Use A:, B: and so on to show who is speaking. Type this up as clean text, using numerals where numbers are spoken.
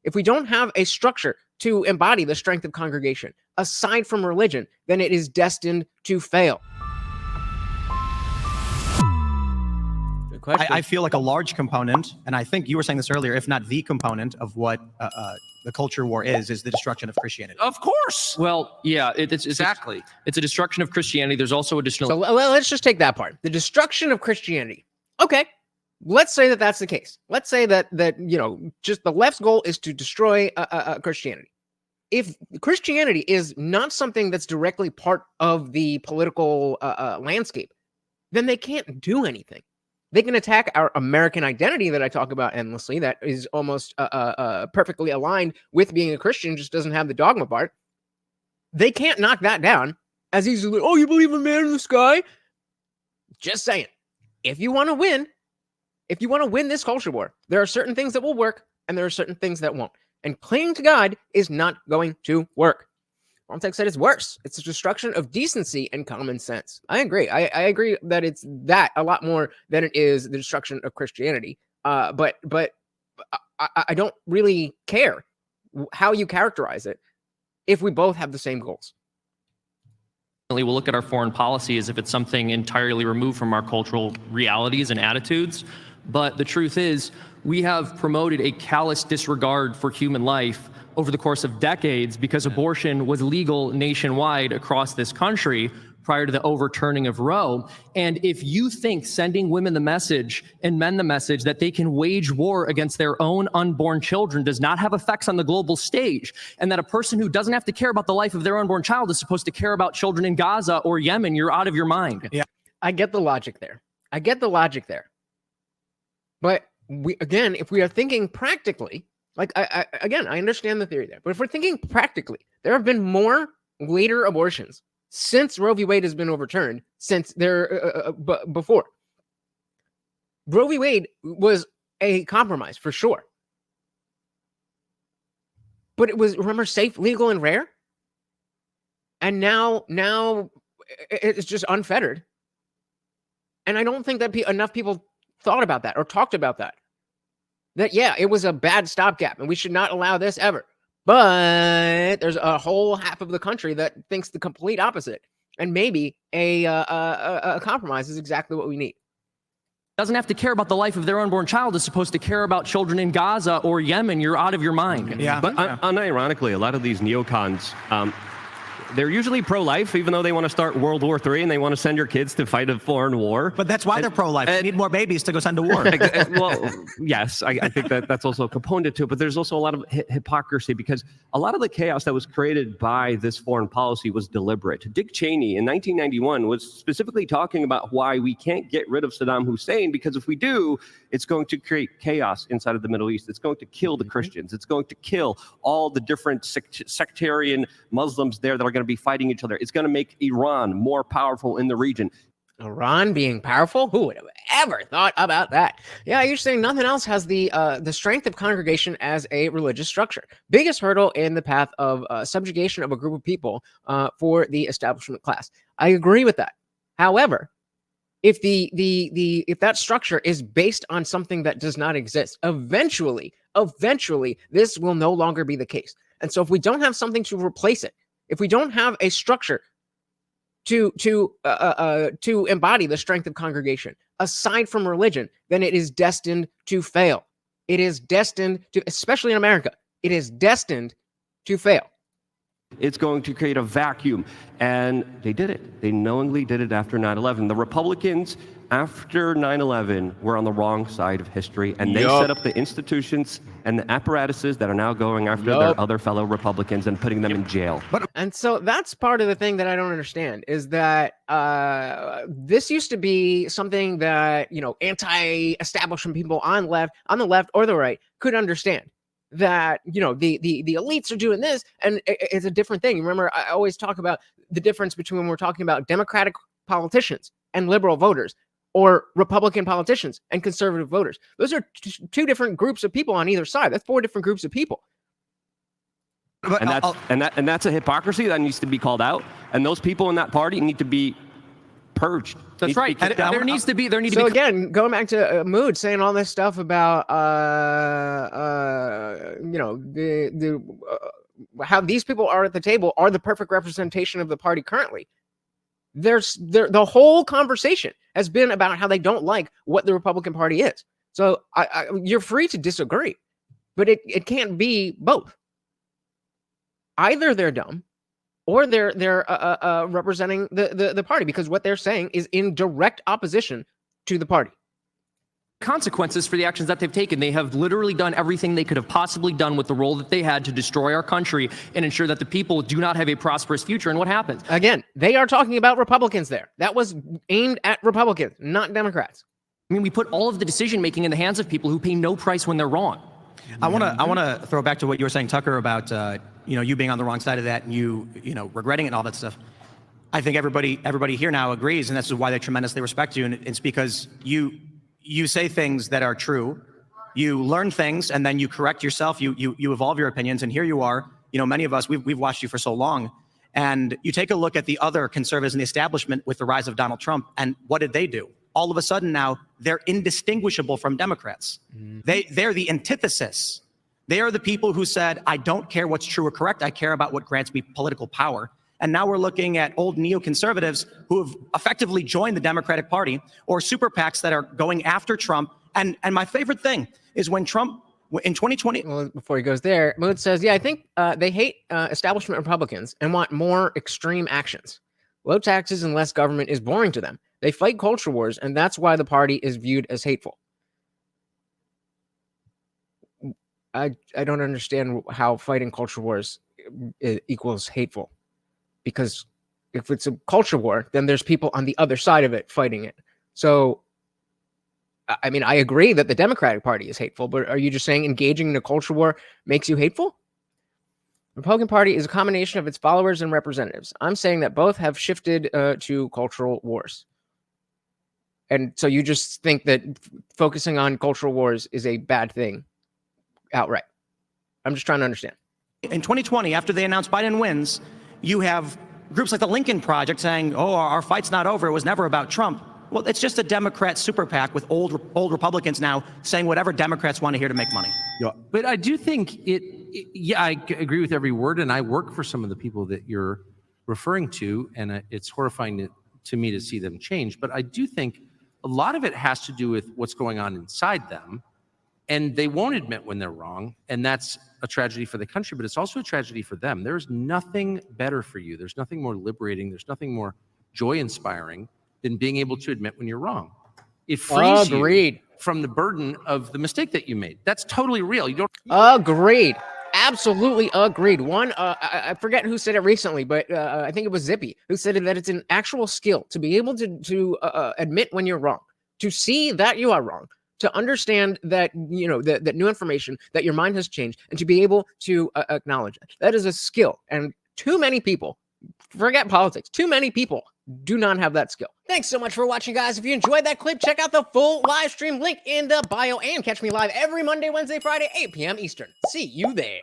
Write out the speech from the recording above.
A: if we don't have a structure to embody the strength of congregation, aside from religion, then it is destined to fail.
B: I feel like a large component, and I think you were saying this earlier, if not the component of what the culture war is the destruction of Christianity.
C: Of course.
D: Well, yeah, it's
C: exactly.
D: It's a destruction of Christianity. There's also additional.
A: So let's just take that part. The destruction of Christianity. Okay, let's say that that's the case. Let's say that just the left's goal is to destroy Christianity. If Christianity is not something that's directly part of the political landscape, then they can't do anything. They can attack our American identity that I talk about endlessly, that is almost perfectly aligned with being a Christian, just doesn't have the dogma part. They can't knock that down as easily. Oh, you believe in man in the sky? Just saying. If you want to win this culture war, there are certain things that will work and there are certain things that won't. And clinging to God is not going to work. Context said it's worse. It's the destruction of decency and common sense. I agree. I agree that it's that a lot more than it is the destruction of Christianity. But I don't really care how you characterize it if we both have the same goals.
D: We'll look at our foreign policy as if it's something entirely removed from our cultural realities and attitudes. But the truth is, we have promoted a callous disregard for human life over the course of decades because abortion was legal nationwide across this country prior to the overturning of Roe. And if you think sending women the message and men the message that they can wage war against their own unborn children does not have effects on the global stage, and that a person who doesn't have to care about the life of their unborn child is supposed to care about children in Gaza or Yemen, you're out of your mind.
A: Yeah, I get the logic there. But if we are thinking practically, like, I understand the theory there, but if we're thinking practically, there have been more later abortions since Roe v. Wade has been overturned, before. Roe v. Wade was a compromise for sure. But it was, remember, safe, legal, and rare? And now it's just unfettered. And I don't think that enough people thought about that or talked about that. That, yeah, it was a bad stopgap and we should not allow this ever. But there's a whole half of the country that thinks the complete opposite. And maybe a compromise is exactly what we need.
D: Doesn't have to care about the life of their unborn child is supposed to care about children in Gaza or Yemen, you're out of your mind.
C: Yeah.
E: But unironically, a lot of these neocons, they're usually pro-life, even though they want to start World War III and they want to send your kids to fight a foreign war.
B: But that's why they're pro-life. They need more babies to go send to war.
E: Well, yes, I think that's also a component to it. But there's also a lot of hypocrisy because a lot of the chaos that was created by this foreign policy was deliberate. Dick Cheney in 1991 was specifically talking about why we can't get rid of Saddam Hussein, because if we do, it's going to create chaos inside of the Middle East. It's going to kill the Christians. It's going to kill all the different sectarian Muslims there that are going to be fighting each other. It's going to make Iran more powerful in the region.
A: Iran being powerful? Who would have ever thought about that? Yeah, you're saying nothing else has the strength of congregation as a religious structure. Biggest hurdle in the path of subjugation of a group of people for the establishment class. I agree with that. However, if if that structure is based on something that does not exist, eventually this will no longer be the case. And so if we don't have something to replace it, if we don't have a structure to embody the strength of congregation aside from religion, then it is destined to fail. It is destined to, especially in America, it is destined to fail.
E: It's going to create a vacuum. And they did it. They knowingly did it after 9/11. The Republicans, after 9/11, were on the wrong side of history, and they set up the institutions and the apparatuses that are now going after their other fellow Republicans and putting them in jail.
A: And so that's part of the thing that I don't understand is that this used to be something that, anti-establishment people on the left or the right could understand. That, the elites are doing this, and it's a different thing. Remember, I always talk about the difference between when we're talking about Democratic politicians and liberal voters, or Republican politicians and conservative voters. Those are two different groups of people on either side. That's 4 different groups of people.
E: And that's a hypocrisy that needs to be called out. And those people in that party need to be purged.
D: That's
E: Needs to be
D: right.
E: kicked out.
D: There needs to be.
A: So again, going back to Mood saying all this stuff about how these people are at the table are the perfect representation of the party currently. The whole conversation has been about how they don't like what the Republican Party is. So you're free to disagree, but it can't be both. Either they're dumb or they're representing the party, because what they're saying is in direct opposition to the party.
D: Consequences for the actions that they've taken. They have literally done everything they could have possibly done with the role that they had to destroy our country and ensure that the people do not have a prosperous future. And what happens?
A: Again, they are talking about Republicans there. That was aimed at Republicans, not Democrats.
D: I mean, we put all of the decision making in the hands of people who pay no price when they're wrong.
B: I want to throw back to what you were saying, Tucker, about you being on the wrong side of that and you regretting it and all that stuff. I think everybody here now agrees, and that's why they tremendously respect you. And it's because you say things that are true, you learn things, and then you correct yourself. You evolve your opinions, and here you are. Many of us we've watched you for so long, and you take a look at the other conservatives in the establishment with the rise of Donald Trump, and what did they do? All of a sudden now they're indistinguishable from Democrats. They're the antithesis. They are the people who said, I don't care what's true or correct. I care about what grants me political power. And now we're looking at old neoconservatives who have effectively joined the Democratic Party, or super PACs that are going after Trump. And my favorite thing is when Trump, in 2020...
A: Well, before he goes there, Mood says, yeah, I think they hate establishment Republicans and want more extreme actions. Low taxes and less government is boring to them. They fight culture wars, and that's why the party is viewed as hateful. I don't understand how fighting culture wars equals hateful. Because if it's a culture war, then there's people on the other side of it fighting it. So, I mean, I agree that the Democratic Party is hateful, but are you just saying engaging in a culture war makes you hateful? The Republican Party is a combination of its followers and representatives. I'm saying that both have shifted to cultural wars. And so you just think that focusing on cultural wars is a bad thing outright. I'm just trying to understand.
B: In 2020, after they announced Biden wins, you have groups like the Lincoln Project saying, oh, our fight's not over. It was never about Trump. Well, it's just a Democrat super PAC with old Republicans now saying whatever Democrats want to hear to make money.
C: Yeah. But I do think I agree with every word, and I work for some of the people that you're referring to, and it's horrifying to me to see them change. But I do think a lot of it has to do with what's going on inside them, and they won't admit when they're wrong, and that's a tragedy for the country, but it's also a tragedy for them. There's nothing better for you. There's nothing more liberating. There's nothing more joy-inspiring than being able to admit when you're wrong. It frees you from the burden of the mistake that you made. That's totally real. You don't.
A: Agreed. Absolutely agreed. One, I forget who said it recently, but I think it was Zippy who said that it's an actual skill to be able to admit when you're wrong, to see that you are wrong, to understand that, that new information, that your mind has changed, and to be able to acknowledge it. That is a skill. And too many people, forget politics, too many people do not have that skill. Thanks so much for watching, guys. If you enjoyed that clip, check out the full live stream link in the bio and catch me live every Monday, Wednesday, Friday, 8 p.m. Eastern. See you there.